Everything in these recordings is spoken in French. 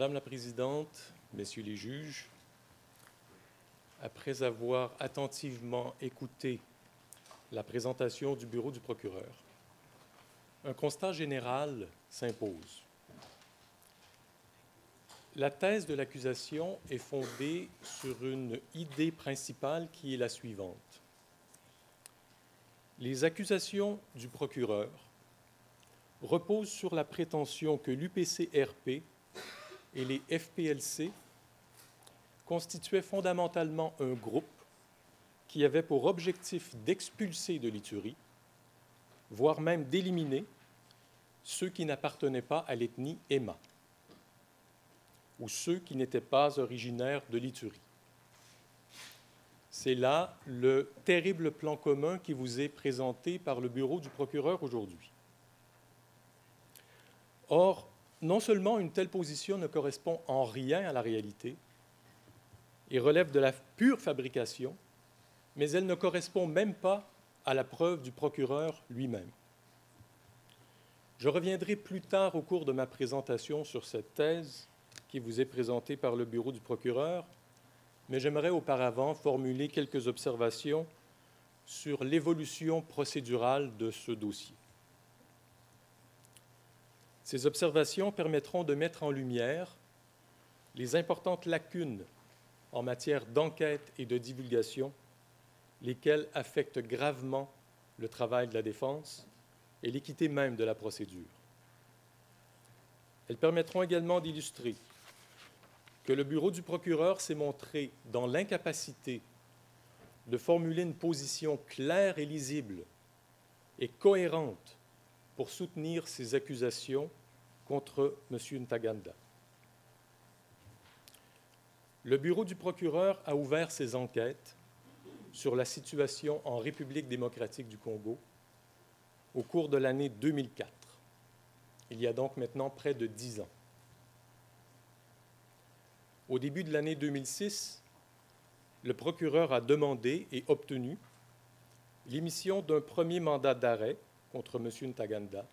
Madame la Présidente, Messieurs les juges, après avoir attentivement écouté la présentation du bureau du procureur, un constat général s'impose. La thèse de l'accusation est fondée sur une idée principale qui est la suivante. Les accusations du procureur reposent sur la prétention que l'UPC-RP et les FPLC constituaient fondamentalement un groupe qui avait pour objectif d'expulser de l'Ituri, voire même d'éliminer ceux qui n'appartenaient pas à l'ethnie Emma ou ceux qui n'étaient pas originaires de l'Ituri. C'est là le terrible plan commun qui vous est présenté par le bureau du procureur aujourd'hui. Or, non seulement une telle position ne correspond en rien à la réalité et relève de la pure fabrication, mais elle ne correspond même pas à la preuve du procureur lui-même. Je reviendrai plus tard au cours de ma présentation sur cette thèse qui vous est présentée par le bureau du procureur, mais j'aimerais auparavant formuler quelques observations sur l'évolution procédurale de ce dossier. Ces observations permettront de mettre en lumière les importantes lacunes en matière d'enquête et de divulgation, lesquelles affectent gravement le travail de la défense et l'équité même de la procédure. Elles permettront également d'illustrer que le bureau du procureur s'est montré dans l'incapacité de formuler une position claire et lisible et cohérente pour soutenir ces accusations contre M. Ntaganda. Le bureau du procureur a ouvert ses enquêtes sur la situation en République démocratique du Congo au cours de l'année 2004. Il y a donc maintenant près de 10 ans. Au début de l'année 2006, le procureur a demandé et obtenu l'émission d'un premier mandat d'arrêt contre M. Ntaganda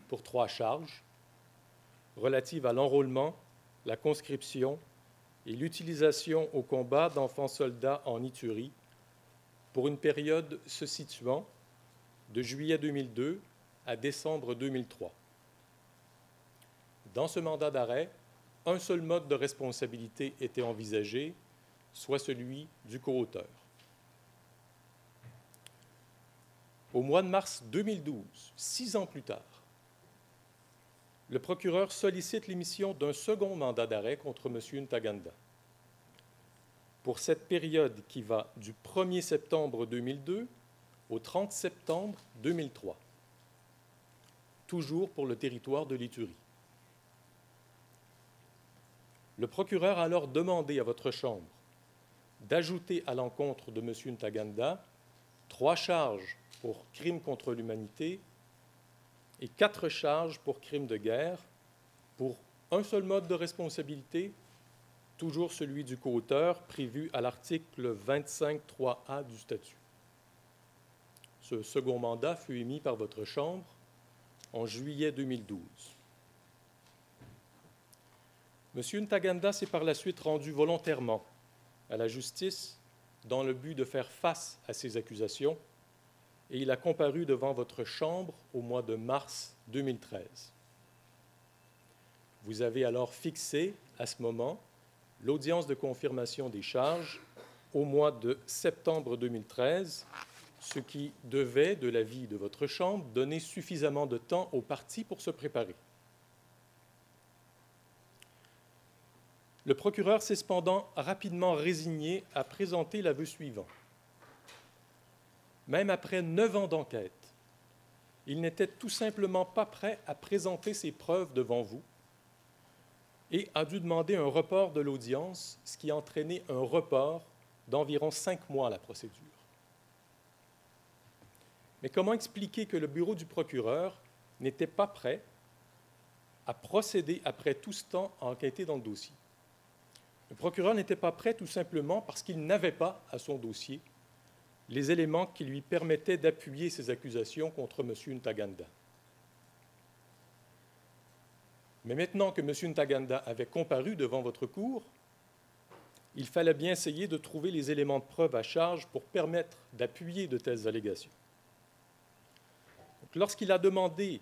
pour 3 charges relatives à l'enrôlement, la conscription et l'utilisation au combat d'enfants soldats en Ituri pour une période se situant de juillet 2002 à décembre 2003. Dans ce mandat d'arrêt, un seul mode de responsabilité était envisagé, soit celui du coauteur. Au mois de mars 2012, 6 ans plus tard, le procureur sollicite l'émission d'un second mandat d'arrêt contre M. Ntaganda. Pour cette période qui va du 1er septembre 2002 au 30 septembre 2003, toujours pour le territoire de l'Ituri. Le procureur a alors demandé à votre Chambre d'ajouter à l'encontre de M. Ntaganda 3 charges pour crimes contre l'humanité et 4 charges pour crimes de guerre, pour un seul mode de responsabilité, toujours celui du coauteur prévu à l'article 25.3a du statut. Ce second mandat fut émis par votre Chambre en juillet 2012. M. Ntaganda s'est par la suite rendu volontairement à la justice dans le but de faire face à ces accusations et il a comparu devant votre Chambre au mois de mars 2013. Vous avez alors fixé, à ce moment, l'audience de confirmation des charges au mois de septembre 2013, ce qui devait, de l'avis de votre Chambre, donner suffisamment de temps aux parties pour se préparer. Le procureur s'est cependant rapidement résigné à présenter l'aveu suivant. Même après 9 ans d'enquête, il n'était tout simplement pas prêt à présenter ses preuves devant vous et a dû demander un report de l'audience, ce qui a entraîné un report d'environ 5 mois à la procédure. Mais comment expliquer que le bureau du procureur n'était pas prêt à procéder après tout ce temps à enquêter dans le dossier? Le procureur n'était pas prêt tout simplement parce qu'il n'avait pas à son dossier les éléments qui lui permettaient d'appuyer ses accusations contre M. Ntaganda. Mais maintenant que M. Ntaganda avait comparu devant votre cour, il fallait bien essayer de trouver les éléments de preuve à charge pour permettre d'appuyer de telles allégations. Lorsqu'il a demandé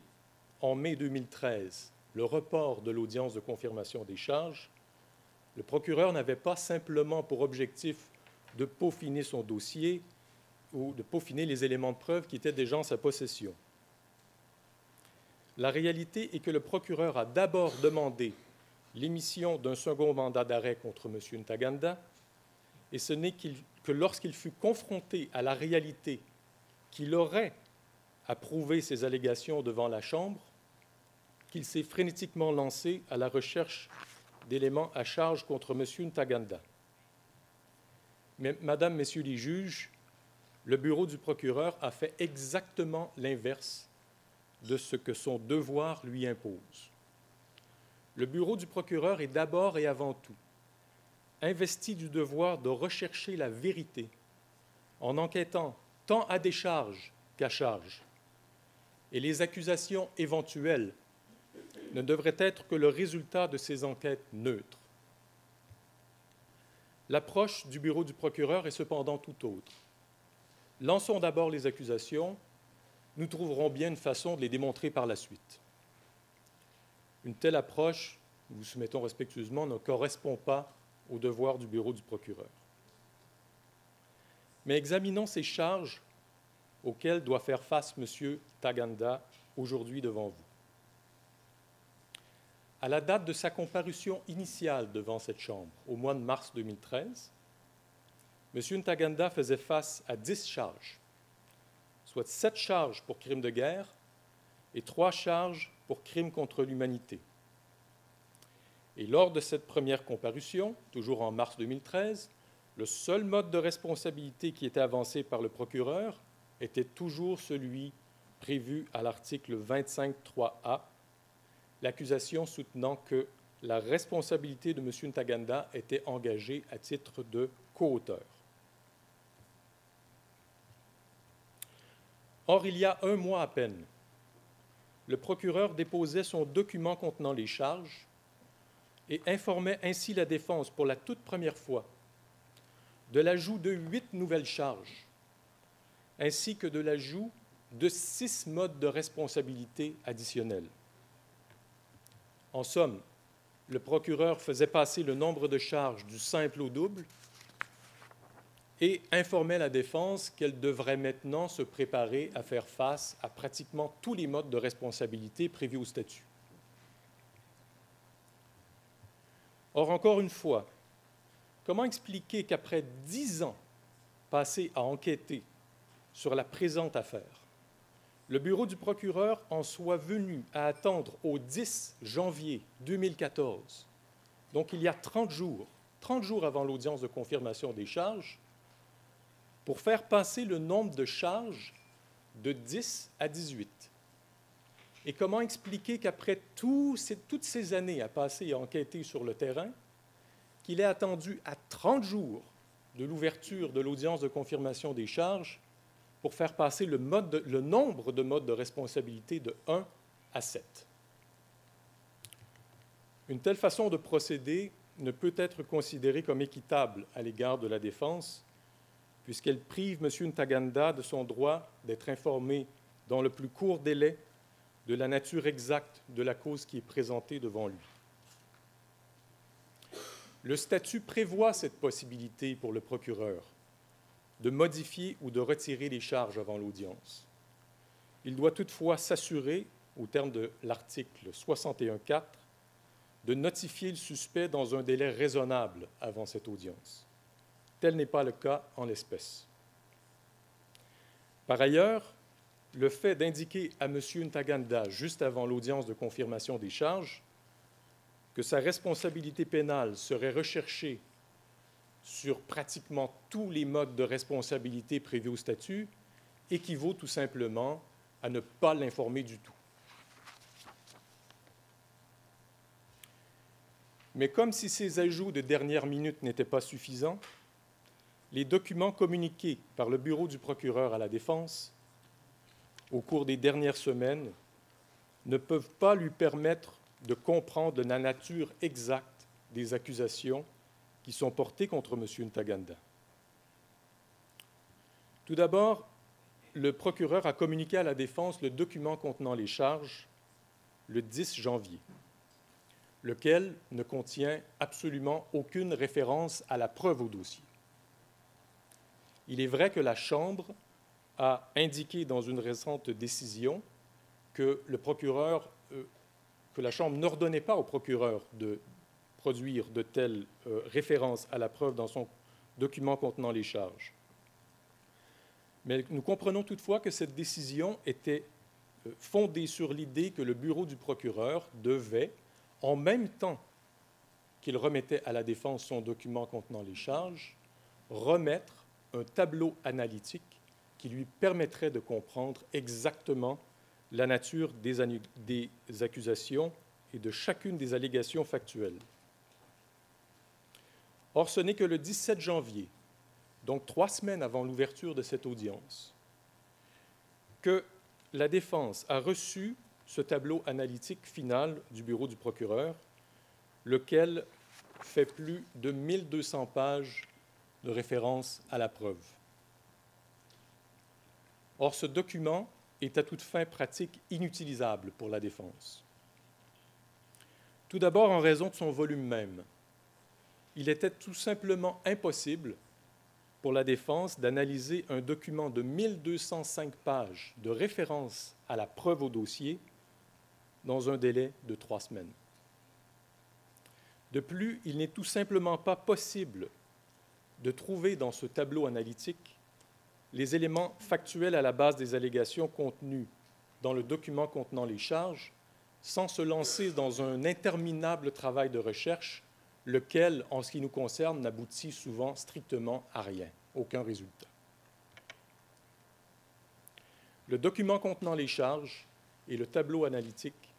en mai 2013 le report de l'audience de confirmation des charges, le procureur n'avait pas simplement pour objectif de peaufiner son dossier ou de peaufiner les éléments de preuve qui étaient déjà en sa possession. La réalité est que le procureur a d'abord demandé l'émission d'un second mandat d'arrêt contre M. Ntaganda, et ce n'est que lorsqu'il fut confronté à la réalité qu'il aurait à prouver ces allégations devant la Chambre qu'il s'est frénétiquement lancé à la recherche d'éléments à charge contre M. Ntaganda. Mais, Madame, Messieurs les juges, le bureau du procureur a fait exactement l'inverse de ce que son devoir lui impose. Le bureau du procureur est d'abord et avant tout investi du devoir de rechercher la vérité en enquêtant tant à décharge qu'à charge. Et les accusations éventuelles ne devraient être que le résultat de ces enquêtes neutres. L'approche du bureau du procureur est cependant tout autre. Lançons d'abord les accusations, nous trouverons bien une façon de les démontrer par la suite. Une telle approche, nous vous soumettons respectueusement, ne correspond pas au devoir du bureau du procureur. Mais examinons ces charges auxquelles doit faire face M. Ntaganda aujourd'hui devant vous. À la date de sa comparution initiale devant cette Chambre, au mois de mars 2013, M. Ntaganda faisait face à 10 charges, soit 7 charges pour crimes de guerre et 3 charges pour crimes contre l'humanité. Et lors de cette première comparution, toujours en mars 2013, le seul mode de responsabilité qui était avancé par le procureur était toujours celui prévu à l'article 25.3a, l'accusation soutenant que la responsabilité de M. Ntaganda était engagée à titre de coauteur. Or, il y a un mois à peine, le procureur déposait son document contenant les charges et informait ainsi la défense pour la toute première fois de l'ajout de 8 nouvelles charges, ainsi que de l'ajout de 6 modes de responsabilité additionnels. En somme, le procureur faisait passer le nombre de charges du simple au double et informait la défense qu'elle devrait maintenant se préparer à faire face à pratiquement tous les modes de responsabilité prévus au statut. Or, encore une fois, comment expliquer qu'après 10 ans passés à enquêter sur la présente affaire, le bureau du procureur en soit venu à attendre au 10 janvier 2014, donc il y a 30 jours avant l'audience de confirmation des charges, pour faire passer le nombre de charges de 10 à 18. Et comment expliquer qu'après toutes ces années à passer et à enquêter sur le terrain, qu'il ait attendu à 30 jours de l'ouverture de l'audience de confirmation des charges pour faire passer le nombre de modes de responsabilité de 1 à 7. Une telle façon de procéder ne peut être considérée comme équitable à l'égard de la défense, puisqu'elle prive M. Ntaganda de son droit d'être informé dans le plus court délai de la nature exacte de la cause qui est présentée devant lui. Le statut prévoit cette possibilité pour le procureur de modifier ou de retirer les charges avant l'audience. Il doit toutefois s'assurer, au terme de l'article 61.4, de notifier le suspect dans un délai raisonnable avant cette audience. Tel n'est pas le cas en l'espèce. Par ailleurs, le fait d'indiquer à M. Ntaganda, juste avant l'audience de confirmation des charges, que sa responsabilité pénale serait recherchée sur pratiquement tous les modes de responsabilité prévus au statut équivaut tout simplement à ne pas l'informer du tout. Mais comme si ces ajouts de dernière minute n'étaient pas suffisants, les documents communiqués par le bureau du procureur à la défense au cours des dernières semaines ne peuvent pas lui permettre de comprendre la nature exacte des accusations qui sont portées contre M. Ntaganda. Tout d'abord, le procureur a communiqué à la défense le document contenant les charges le 10 janvier, lequel ne contient absolument aucune référence à la preuve au dossier. Il est vrai que la Chambre a indiqué dans une récente décision que la Chambre n'ordonnait pas au procureur de produire de telles références à la preuve dans son document contenant les charges. Mais nous comprenons toutefois que cette décision était fondée sur l'idée que le bureau du procureur devait, en même temps qu'il remettait à la défense son document contenant les charges, remettre un tableau analytique qui lui permettrait de comprendre exactement la nature des accusations et de chacune des allégations factuelles. Or, ce n'est que le 17 janvier, donc 3 semaines avant l'ouverture de cette audience, que la défense a reçu ce tableau analytique final du bureau du procureur, lequel fait plus de 1200 pages de référence à la preuve. Or, ce document est à toute fin pratique inutilisable pour la défense. Tout d'abord en raison de son volume même. Il était tout simplement impossible pour la défense d'analyser un document de 1205 pages de référence à la preuve au dossier dans un délai de 3 semaines. De plus, il n'est tout simplement pas possible de trouver dans ce tableau analytique les éléments factuels à la base des allégations contenues dans le document contenant les charges sans se lancer dans un interminable travail de recherche, lequel, en ce qui nous concerne, n'aboutit souvent strictement à rien, aucun résultat. Le document contenant les charges et le tableau analytique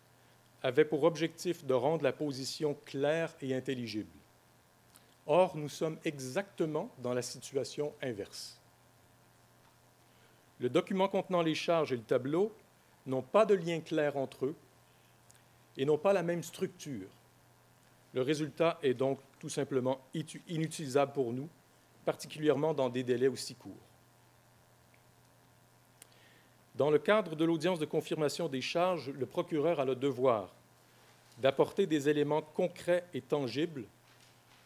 avaient pour objectif de rendre la position claire et intelligible. Or, nous sommes exactement dans la situation inverse. Le document contenant les charges et le tableau n'ont pas de lien clair entre eux et n'ont pas la même structure. Le résultat est donc tout simplement inutilisable pour nous, particulièrement dans des délais aussi courts. Dans le cadre de l'audience de confirmation des charges, le procureur a le devoir d'apporter des éléments concrets et tangibles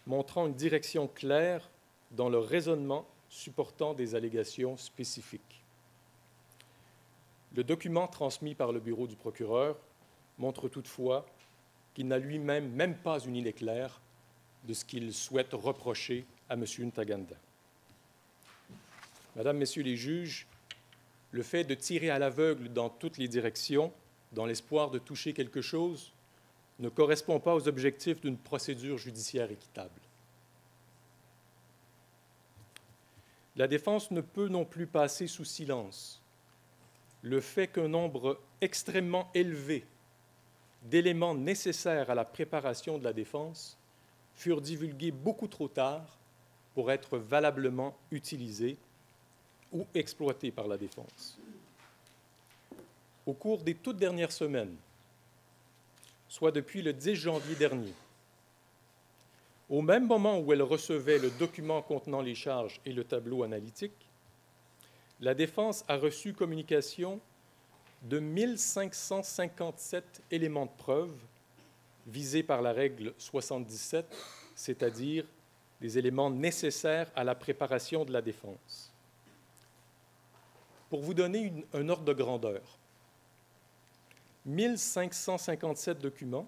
montrant une direction claire dans le raisonnement supportant des allégations spécifiques. Le document transmis par le bureau du procureur montre toutefois qu'il n'a lui-même même pas une idée claire de ce qu'il souhaite reprocher à M. Ntaganda. Mesdames, Messieurs les juges, le fait de tirer à l'aveugle dans toutes les directions, dans l'espoir de toucher quelque chose, ne correspond pas aux objectifs d'une procédure judiciaire équitable. La défense ne peut non plus passer sous silence le fait qu'un nombre extrêmement élevé d'éléments nécessaires à la préparation de la défense furent divulgués beaucoup trop tard pour être valablement utilisés ou exploités par la défense. Au cours des toutes dernières semaines, soit depuis le 10 janvier dernier, au même moment où elle recevait le document contenant les charges et le tableau analytique, la défense a reçu communication de 1557 éléments de preuve visés par la règle 77, c'est-à-dire des éléments nécessaires à la préparation de la défense. Pour vous donner un ordre de grandeur, 1557 documents,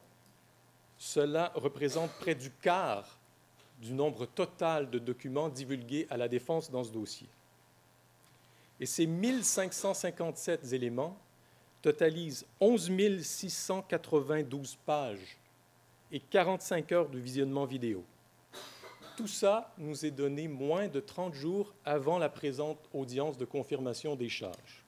cela représente près du quart du nombre total de documents divulgués à la défense dans ce dossier. Et ces 1557 éléments totalisent 11 692 pages et 45 heures de visionnement vidéo. Tout ça nous est donné moins de 30 jours avant la présente audience de confirmation des charges.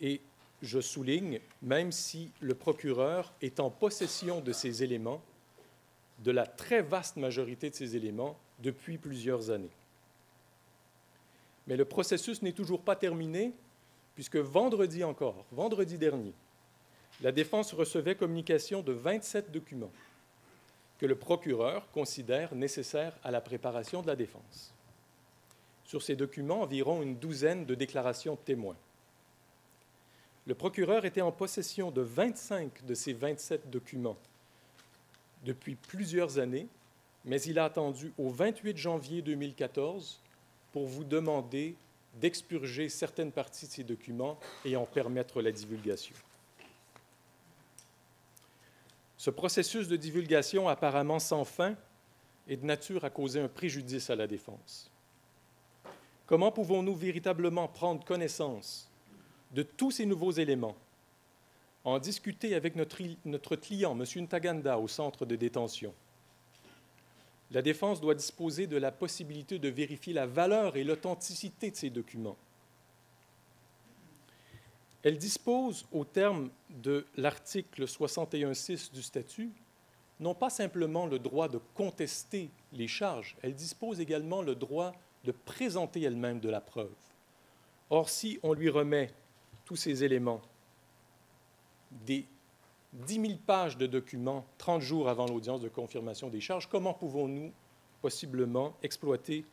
Et je souligne, même si le procureur est en possession de ces éléments, de la très vaste majorité de ces éléments, depuis plusieurs années. Mais le processus n'est toujours pas terminé, puisque vendredi dernier, la défense recevait communication de 27 documents que le procureur considère nécessaires à la préparation de la défense. Sur ces documents, environ une douzaine de déclarations de témoins. Le procureur était en possession de 25 de ces 27 documents depuis plusieurs années, mais il a attendu au 28 janvier 2014 pour vous demander d'expurger certaines parties de ces documents et en permettre la divulgation. Ce processus de divulgation apparemment sans fin est de nature à causer un préjudice à la défense. Comment pouvons-nous véritablement prendre connaissance de tous ces nouveaux éléments, en discuter avec notre client, M. Ntaganda, au centre de détention? La défense doit disposer de la possibilité de vérifier la valeur et l'authenticité de ces documents. Elle dispose, au terme de l'article 61.6 du statut, non pas simplement le droit de contester les charges, elle dispose également le droit de présenter elle-même de la preuve. Or, si on lui remet tous ces éléments, des 10 000 pages de documents 30 jours avant l'audience de confirmation des charges, comment pouvons-nous possiblement exploiter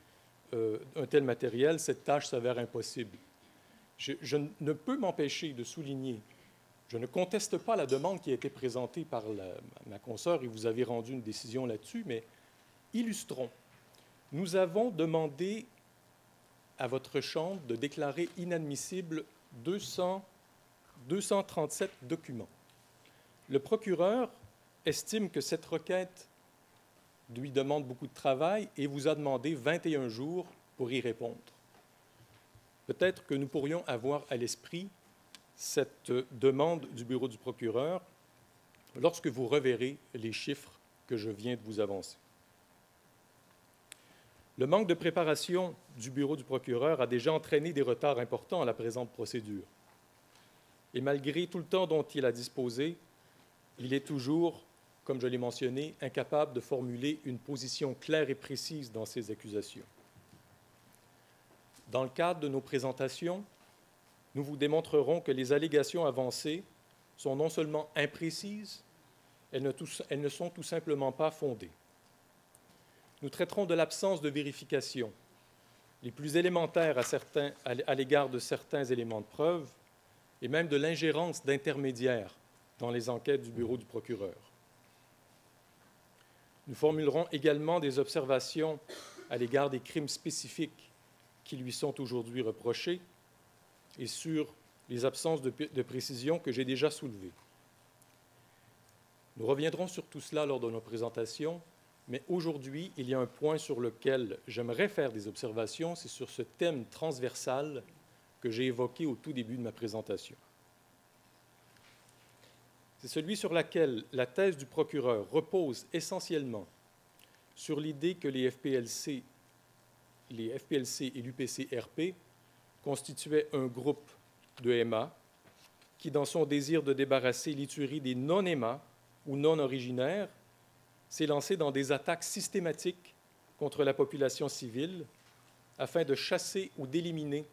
un tel matériel? Cette tâche s'avère impossible. Je ne peux m'empêcher de souligner, je ne conteste pas la demande qui a été présentée par ma consoeur et vous avez rendu une décision là-dessus, mais illustrons. Nous avons demandé à votre Chambre de déclarer inadmissibles 237 documents. Le procureur estime que cette requête lui demande beaucoup de travail et vous a demandé 21 jours pour y répondre. Peut-être que nous pourrions avoir à l'esprit cette demande du bureau du procureur lorsque vous reverrez les chiffres que je viens de vous avancer. Le manque de préparation du bureau du procureur a déjà entraîné des retards importants à la présente procédure. Et malgré tout le temps dont il a disposé, il est toujours, comme je l'ai mentionné, incapable de formuler une position claire et précise dans ses accusations. Dans le cadre de nos présentations, nous vous démontrerons que les allégations avancées sont non seulement imprécises, elles ne sont tout simplement pas fondées. Nous traiterons de l'absence de vérification, les plus élémentaires à l'égard de certains éléments de preuve, et même de l'ingérence d'intermédiaires dans les enquêtes du bureau du procureur. Nous formulerons également des observations à l'égard des crimes spécifiques qui lui sont aujourd'hui reprochés et sur les absences de précision que j'ai déjà soulevées. Nous reviendrons sur tout cela lors de nos présentations, mais aujourd'hui, il y a un point sur lequel j'aimerais faire des observations, c'est sur ce thème transversal que j'ai évoqué au tout début de ma présentation. C'est celui sur lequel la thèse du procureur repose essentiellement sur l'idée que les FPLC et l'UPC-RP constituaient un groupe de MA qui, dans son désir de débarrasser l'Ituri des non-MA ou non-originaires, s'est lancé dans des attaques systématiques contre la population civile afin de chasser ou d'éliminer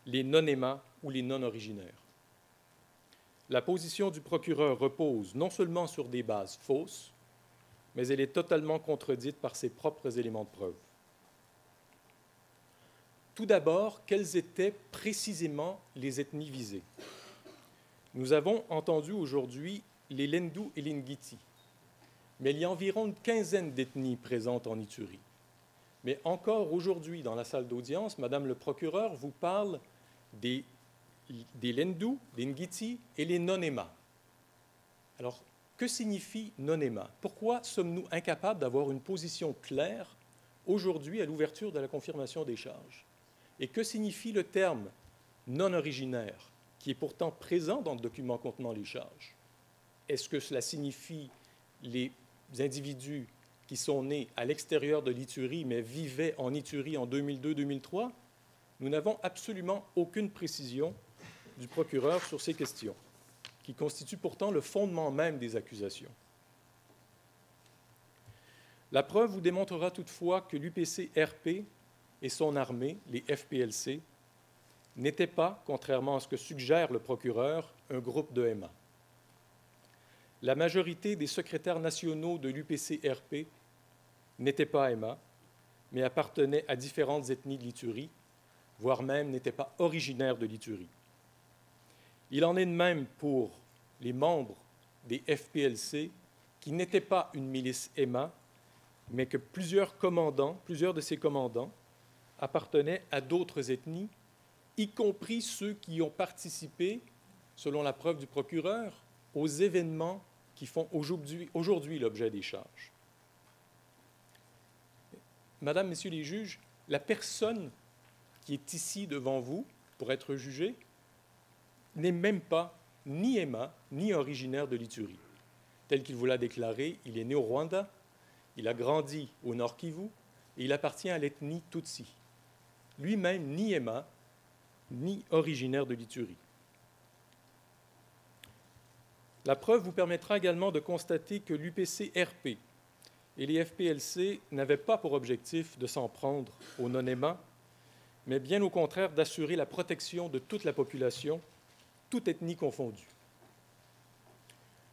les non-MA ou les non-originaires. La position du procureur repose non seulement sur des bases fausses, mais elle est totalement contredite par ses propres éléments de preuve. Tout d'abord, quelles étaient précisément les ethnies visées? Nous avons entendu aujourd'hui les Lendu et les Ngiti, mais il y a environ une quinzaine d'ethnies présentes en Ituri. Mais encore aujourd'hui, dans la salle d'audience, Madame le procureur vous parle des Lendu, des Ngiti et les non-EMA. Alors, que signifie non-EMA? Pourquoi sommes-nous incapables d'avoir une position claire aujourd'hui à l'ouverture de la confirmation des charges? Et que signifie le terme non-originaire, qui est pourtant présent dans le document contenant les charges? Est-ce que cela signifie les individus qui sont nés à l'extérieur de l'Ituri, mais vivaient en Ituri en 2002-2003? Nous n'avons absolument aucune précision du procureur sur ces questions, qui constituent pourtant le fondement même des accusations. La preuve vous démontrera toutefois que l'UPC-RP et son armée, les FPLC, n'étaient pas, contrairement à ce que suggère le procureur, un groupe de MA. la majorité des secrétaires nationaux de l'UPC-RP n'étaient pas Emma, mais appartenaient à différentes ethnies de l'Ituri, voire même n'étaient pas originaires de l'Ituri. Il en est de même pour les membres des FPLC qui n'étaient pas une milice Emma, mais que plusieurs de ces commandants appartenaient à d'autres ethnies, y compris ceux qui ont participé, selon la preuve du procureur, aux événements qui font aujourd'hui l'objet des charges. Madame, Messieurs les juges, la personne qui est ici devant vous pour être jugée n'est même pas ni Emma, ni originaire de l'Ituri. Tel qu'il vous l'a déclaré, il est né au Rwanda, il a grandi au Nord Kivu et il appartient à l'ethnie Tutsi. Lui-même, ni Emma, ni originaire de l'Ituri. La preuve vous permettra également de constater que l'UPC-RP et les FPLC n'avaient pas pour objectif de s'en prendre aux non-Emma, mais bien au contraire d'assurer la protection de toute la population, toute ethnie confondue.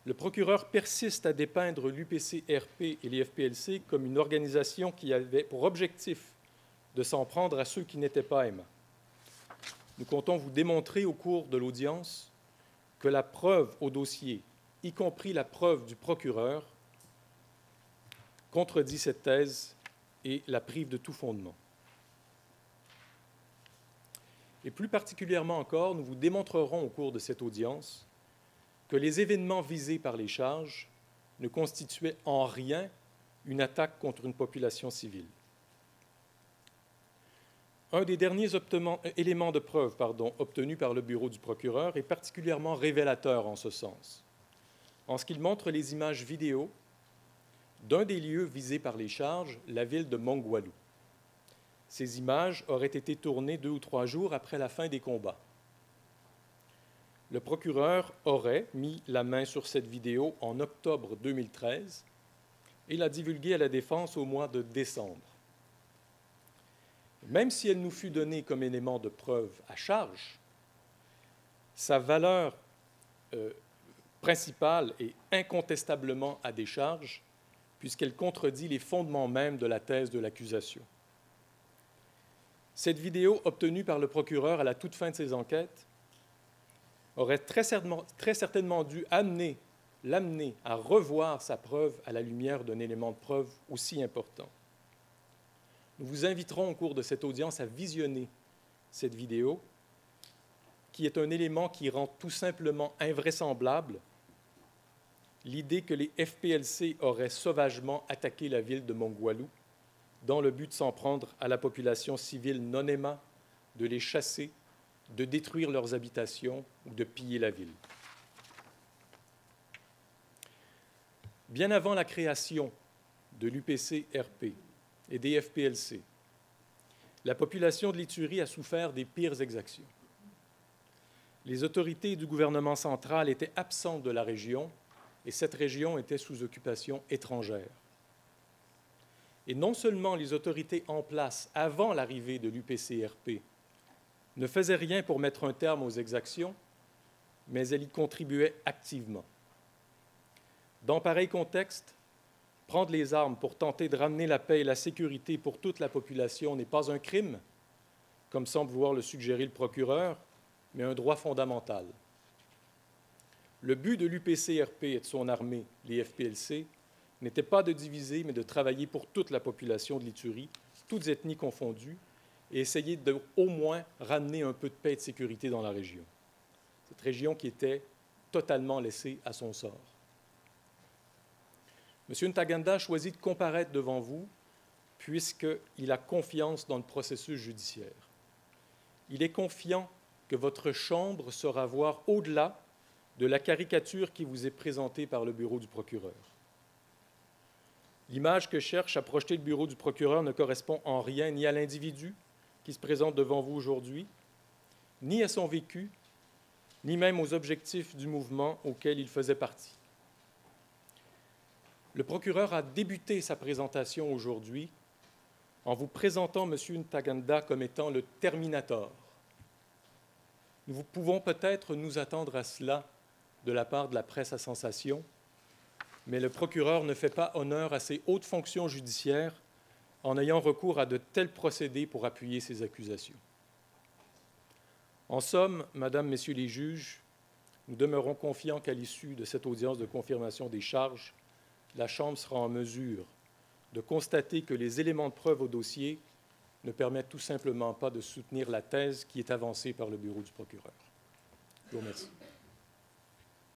Le procureur persiste à dépeindre l'UPC-RP et les FPLC comme une organisation qui avait pour objectif de s'en prendre à ceux qui n'étaient pas Emma. Nous comptons vous démontrer au cours de l'audience que la preuve au dossier, y compris la preuve du procureur, contredit cette thèse et la prive de tout fondement. Et plus particulièrement encore, nous vous démontrerons au cours de cette audience que les événements visés par les charges ne constituaient en rien une attaque contre une population civile. Un des derniers éléments de preuve obtenus par le bureau du procureur est particulièrement révélateur en ce sens, en ce qu'il montre les images vidéo d'un des lieux visés par les charges, la ville de Mongwalu. Ces images auraient été tournées 2 ou 3 jours après la fin des combats. Le procureur aurait mis la main sur cette vidéo en octobre 2013 et l'a divulguée à la défense au mois de décembre. Même si elle nous fut donnée comme élément de preuve à charge, sa valeur principale est incontestablement à décharge, puisqu'elle contredit les fondements mêmes de la thèse de l'accusation. Cette vidéo, obtenue par le procureur à la toute fin de ses enquêtes, aurait très certainement dû l'amener à revoir sa preuve à la lumière d'un élément de preuve aussi important. Nous vous inviterons au cours de cette audience à visionner cette vidéo, qui est un élément qui rend tout simplement invraisemblable l'idée que les FPLC auraient sauvagement attaqué la ville de Mongwalu dans le but de s'en prendre à la population civile non-Emma, de les chasser, de détruire leurs habitations ou de piller la ville. Bien avant la création de l'UPC-RP et des FPLC, la population de l'Ituri a souffert des pires exactions. Les autorités du gouvernement central étaient absentes de la région et cette région était sous occupation étrangère. Et non seulement les autorités en place avant l'arrivée de l'UPC-RP ne faisaient rien pour mettre un terme aux exactions, mais elles y contribuaient activement. Dans pareil contexte, prendre les armes pour tenter de ramener la paix et la sécurité pour toute la population n'est pas un crime, comme semble vouloir le suggérer le procureur, mais un droit fondamental. Le but de l'UPC-RP et de son armée, les FPLC, n'était pas de diviser, mais de travailler pour toute la population de l'Ituri, toutes ethnies confondues, et essayer de au moins ramener un peu de paix et de sécurité dans la région. Cette région qui était totalement laissée à son sort. M. Ntaganda choisit de comparaître devant vous puisqu'il a confiance dans le processus judiciaire. Il est confiant que votre Chambre saura voir au-delà de la caricature qui vous est présentée par le bureau du procureur. L'image que cherche à projeter le bureau du procureur ne correspond en rien ni à l'individu qui se présente devant vous aujourd'hui, ni à son vécu, ni même aux objectifs du mouvement auquel il faisait partie. Le procureur a débuté sa présentation aujourd'hui en vous présentant M. Ntaganda comme étant le terminator. Nous pouvons peut-être nous attendre à cela de la part de la presse à sensation, mais le procureur ne fait pas honneur à ses hautes fonctions judiciaires en ayant recours à de tels procédés pour appuyer ses accusations. En somme, Madame, Messieurs les juges, nous demeurons confiants qu'à l'issue de cette audience de confirmation des charges, la Chambre sera en mesure de constater que les éléments de preuve au dossier ne permettent tout simplement pas de soutenir la thèse qui est avancée par le bureau du procureur. Je vous remercie.